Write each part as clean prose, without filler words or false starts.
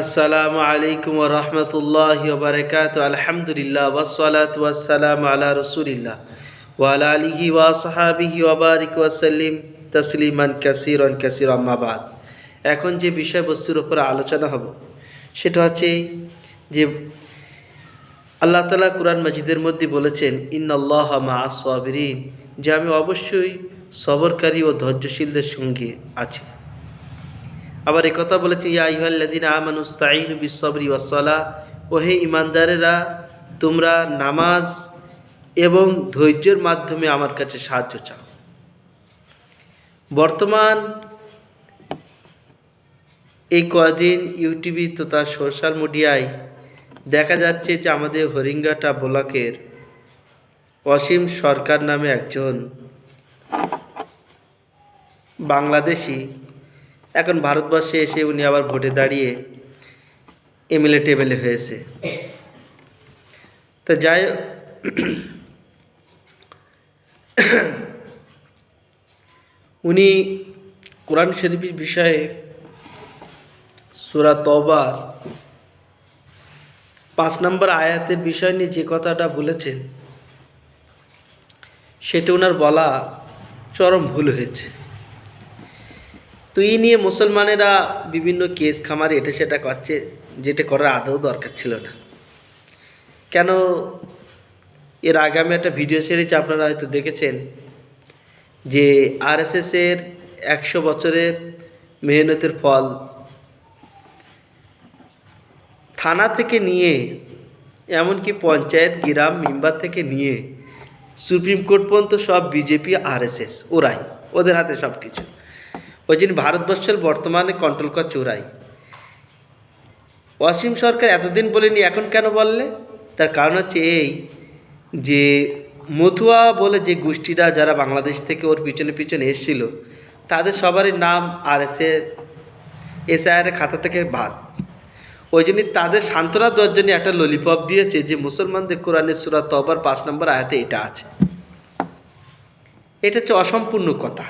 আসসালামু আলাইকুম ওয়া রাহমাতুল্লাহি ওয়া বারাকাতুহু। আলহামদুলিল্লাহ ওয়াসসালাতু ওয়াসসালামু আলা রাসূলিল্লাহ ওয়া আলা আলিহি ওয়া আসহাবিহি ওয়া বারিক ওয়া সাল্লিম তাসলিমান কাসীরান কাসীরা, আম্মা বাদ। এখন যে বিষয়বস্তুর উপর আলোচনা হবে সেটা হচ্ছে যে আল্লাহ তাআলা কুরআন মাজিদের মধ্যে বলেছেন, ইন্নাল্লাহা মা'আস সাবিরিন, যে আমি অবশ্যই সবরকারী ও ধৈর্যশীলদের সঙ্গে আছি। আবার একথা বলেছে, ইয়া আইয়ুহাল্লাযীনা আমানুস্তাঈনু বিস-সাবরি ওয়াস-সালাহ, ও হে ঈমানদারেরা, তোমরা নামাজ এবং ধৈর্যের মাধ্যমে আমার কাছে সাহায্য চাও। বর্তমান এই কদিন ইউটিউবে তথা সোশ্যাল মিডিয়ায় দেখা যাচ্ছে যে আমাদের হরিঙ্গাটা ব্লকের অসীম সরকার নামে একজন বাংলাদেশি এখন ভারতবর্ষে এসে উনি আবার ভোটে দাঁড়িয়ে এমএলএ টেবিলে হয়েছে। তো যাই হোক, উনি কোরআন শরীফের বিষয়ে সূরা তওবার 5 নম্বর আয়াতের বিষয় নিয়ে যে কথাটা বলেছেন সেটা ওনার বলা চরম ভুল হয়েছে। তো এই নিয়ে মুসলমানেরা বিভিন্ন কেস খামারে এটা সেটা করছে, যেটা করার আদৌ দরকার ছিল না। কেন, এর আগে আমি একটা ভিডিও ছেড়েছি, আপনারা হয়তো দেখেছেন, যে আরএসএসের 100 বছরের মেহনতের ফল থানা থেকে নিয়ে এমনকি পঞ্চায়েত, গ্রাম, মেম্বার থেকে নিয়ে সুপ্রিম কোর্ট পর্যন্ত সব বিজেপি আরএসএস, ওরাই, ওদের হাতে সব কিছু। ওই জন্য ভারতবর্ষের বর্তমানে কন্ট্রোল করছে ওরাই। অসীম সরকার এতদিন বলেনি, এখন কেন বললে? তার কারণ হচ্ছে এই যে মতুয়া বলে যে গোষ্ঠীরা যারা বাংলাদেশ থেকে ওর পিছনে পিছনে এসেছিল, তাদের সবারই নাম এসআইআর খাতা থেকে বাদ। ওই জন্য তাদের সান্ত্বনা দেওয়ার জন্য একটা ললিপপ দিয়েছে যে মুসলমানদের কোরআনের সূরা তওবার 5 নম্বর আয়াতে এটা আছে। এটা হচ্ছে অসম্পূর্ণ কথা।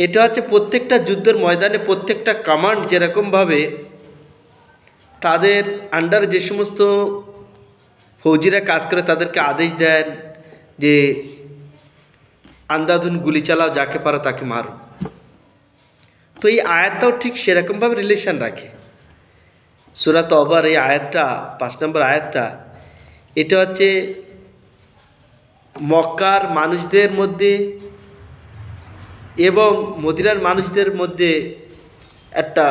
এটা হচ্ছে প্রত্যেকটা যুদ্ধের ময়দানে প্রত্যেকটা কমান্ড যেরকমভাবে তাদের আন্ডারে যে সমস্ত ফৌজিরা কাজ করে তাদেরকে আদেশ দেন যে আন্ধাধুন গুলি চালাও, যাকে পারো তাকে মারো। তো এই আয়াতটাও ঠিক সেরকমভাবে রিলেশন রাখে। সূরা তওবার এই আয়াতটা 5 নম্বর আয়াতটা, এটা হচ্ছে মক্কার মানুষদের মধ্যে এবং মদিনার মানুষদের মধ্যে একটা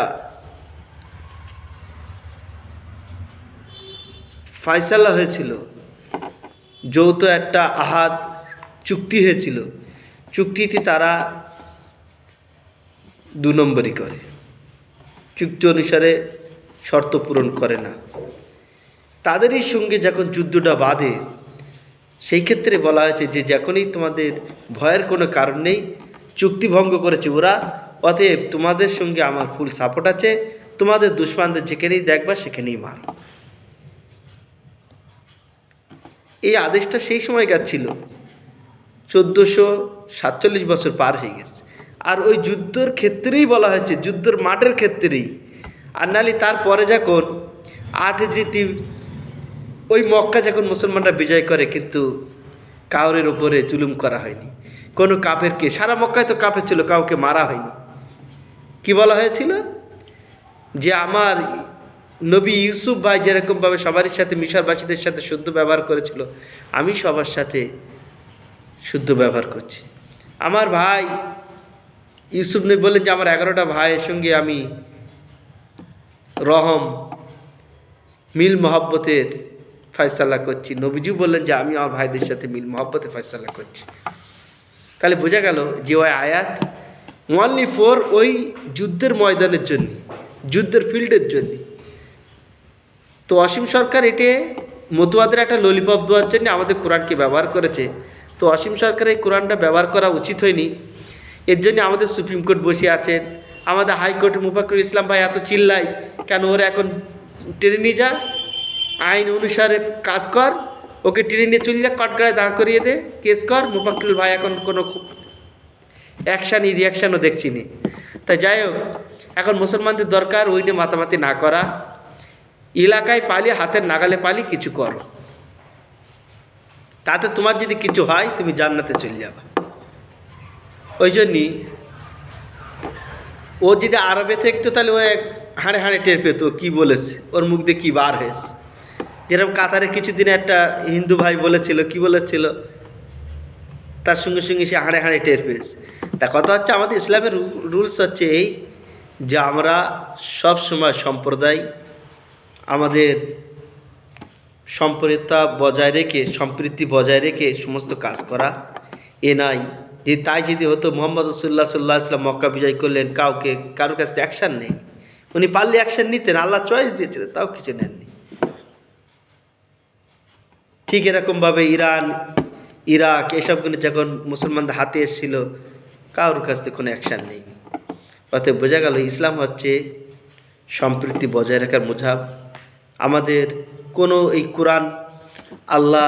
ফায়সালা হয়েছিল, যৌথ একটা আহাদ চুক্তি হয়েছিল। চুক্তিতে তারা 2 নম্বরই করে, চুক্তি অনুসারে শর্ত পূরণ করে না। তাদেরই সঙ্গে যখন যুদ্ধটা বাধে, সেই ক্ষেত্রে বলা হয়েছে যে যখনই তোমাদের ভয়ের কোনো কারণ নেই, চুক্তি ভঙ্গ করেছে ওরা, অতএব তোমাদের সঙ্গে আমার ফুল সাপোর্ট আছে, তোমাদের দুশমনদের যেখানেই দেখবা সেখানেই মারো। এই আদেশটা সেই সময়কার ছিল, 1447 বছর পার হয়ে গেছে। আর ওই যুদ্ধের ক্ষেত্রেই বলা হয়েছে, যুদ্ধের মাঠের ক্ষেত্রেই। আর নালি তারপরে যখন 8 হিজরিতে ওই মক্কা যখন মুসলমানরা বিজয় করে, কিন্তু কাউরের ওপরে জুলুম করা হয়নি, কোনো কাফেরকে, সারা মক্কায় তো কাফের ছিল, কাউকে মারা হয়নি। কি বলা হয়েছিল? যে আমার নবী ইউসুফ ভাই যেরকমভাবে সবারই সাথে, মিশরবাসীদের সাথে শুদ্ধ ব্যবহার করেছিল, আমি সবার সাথে শুদ্ধ ব্যবহার করছি। আমার ভাই ইউসুফ নবী বললেন যে আমার 11টা ভাইয়ের সঙ্গে আমি রহম, মিল মহব্বতের ফয়সালা করছি। নবীজিও বললেন যে আমি আমার ভাইদের সাথে মিল মহব্বতে ফয়সালা করছি। তাহলে বোঝা গেল যে ওই আয়াত ওনলি ফর ওই যুদ্ধের ময়দানের জন্য, যুদ্ধের ফিল্ডের জন্য। তো অসীম সরকার এটে মতুয়াদের একটা ললিপপ দেওয়ার জন্য আমাদের কোরআনকে ব্যবহার করেছে। তো অসীম সরকার এই কোরআনটা ব্যবহার করা উচিত হয়নি। এর জন্য আমাদের সুপ্রিম কোর্ট বসে আছেন, আমাদের হাইকোর্টে মুফাক্কিরুল ইসলাম ভাই এত চিল্লাই কেন? ওরা এখন টেনে নিয়ে যা, আইন অনুসারে কাজ কর, ওকে টেনে নিয়ে চলে যা, কটগড়ায় দাঁড় করিয়ে দে, কেস কর। মুফাক্কিরুল ভাই এখন কোনো রিয়াকশানও দেখছি নি। তাই যাই হোক, এখন মুসলমানদের দরকার ওই নিয়ে মাতামাতি না করা, এলাকায় পালি, হাতের নাগালে পালি, কিছু করো, তাতে তোমার যদি কিছু হয় তুমি জান্নাতে চলে যাবে। ওই জন্যই ও যদি আরবে থাকতো তাহলে ও হাঁড়ে হাঁড়ে টের পেত কী বলেছে, ওর মুখ দিয়ে কী বার হয়েছে। যেরকম কাতারে কিছুদিন একটা হিন্দু ভাই বলেছিল, কি বলেছিল, তার সঙ্গে সঙ্গে সে হাঁড়ে হাঁড়ে টের পেয়েছে। তা কথা হচ্ছে আমাদের ইসলামের রুলস হচ্ছে এই যে আমরা সব সময় সম্প্রদায়, আমাদের সম্প্রীতা বজায় রেখে, সম্প্রীতি বজায় রেখে সমস্ত কাজ করা। এ নাই যে তাই যদি হতো মোহাম্মদ রাসূলুল্লাহ সাল্লাল্লাহু আলাইহি ওয়াসাল্লাম মক্কা বিজয় করলেন, কারোর কাছ থেকে অ্যাকশান নেই। উনি পারলে অ্যাকশান নিতেন, আল্লাহ চয়েস দিয়েছিলেন, তাও কিছু নেননি। ঠিক এরকমভাবে ইরান, ইরাক এসবগুলো যখন মুসলমানদের হাতে এসেছিল, কারোর কাছ থেকে কোনো অ্যাকশান নেই। অতএব বোঝা গেল ইসলাম হচ্ছে সম্প্রীতি বজায় রাখার মুজাব। আমাদের কোনো এই কোরআন, আল্লাহ,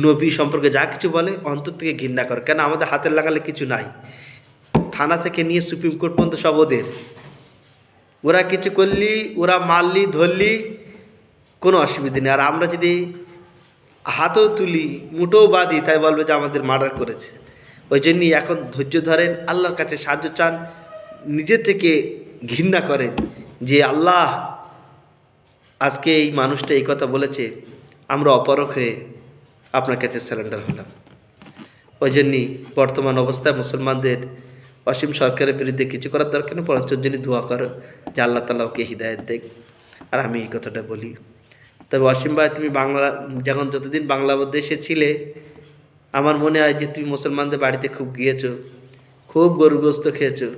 নবী সম্পর্কে যা কিছু বলে অন্তর থেকে ঘৃণা করে, কেন আমাদের হাতের লাগালে কিছু নাই। থানা থেকে নিয়ে সুপ্রিম কোর্ট পর্যন্ত সব ওদের, ওরা কিছু করলি, ওরা মারলি ধরলি কোনো অসুবিধা নেই। আর আমরা যদি হাতও তুলি, মুঠোও বাঁধি, তাই বলবে যে আমাদের মার্ডার করেছে। ওই জন্যই এখন ধৈর্য ধরেন, আল্লাহর কাছে সাহায্য চান, নিজে থেকে ঘৃণা করেন যে আল্লাহ আজকে এই মানুষটা এই কথা বলেছে, আমরা অপারক হয়ে আপনার কাছে স্যারেন্ডার হলাম। ওই জন্যই বর্তমান অবস্থায় মুসলমানদের অসীম সরকারের বিরুদ্ধে কিছু করার দরকার নেই, বরঞ্চ যদি দোয়া করো যে আল্লাহ তাআলা ওকে হিদায়াত দেখ। আর আমি এই কথাটা বলি। তবে অসীম ভাই, তুমি যখন যতদিন বাংলাদেশে ছিলে, আমার মনে হয় যে তুমি মুসলমানদের বাড়িতে খুব গিয়েছো, খুব গরুগ্রস্ত খেয়েছো,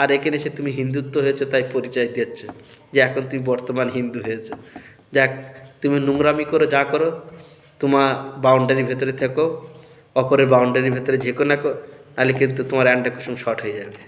আর এখানে এসে তুমি হিন্দুত্ব হয়েছো তাই পরিচয় দিচ্ছ যে এখন তুমি বর্তমান হিন্দু হয়েছো। যাক, তুমি নোংরামি করো, যা করো, তোমার বাউন্ডারির ভেতরে থেকো, অপরের বাউন্ডারির ভেতরে ঝেঁকো না, নাহলে কিন্তু তোমার অ্যান্ডা কুসুম শর্ট হয়ে যাবে।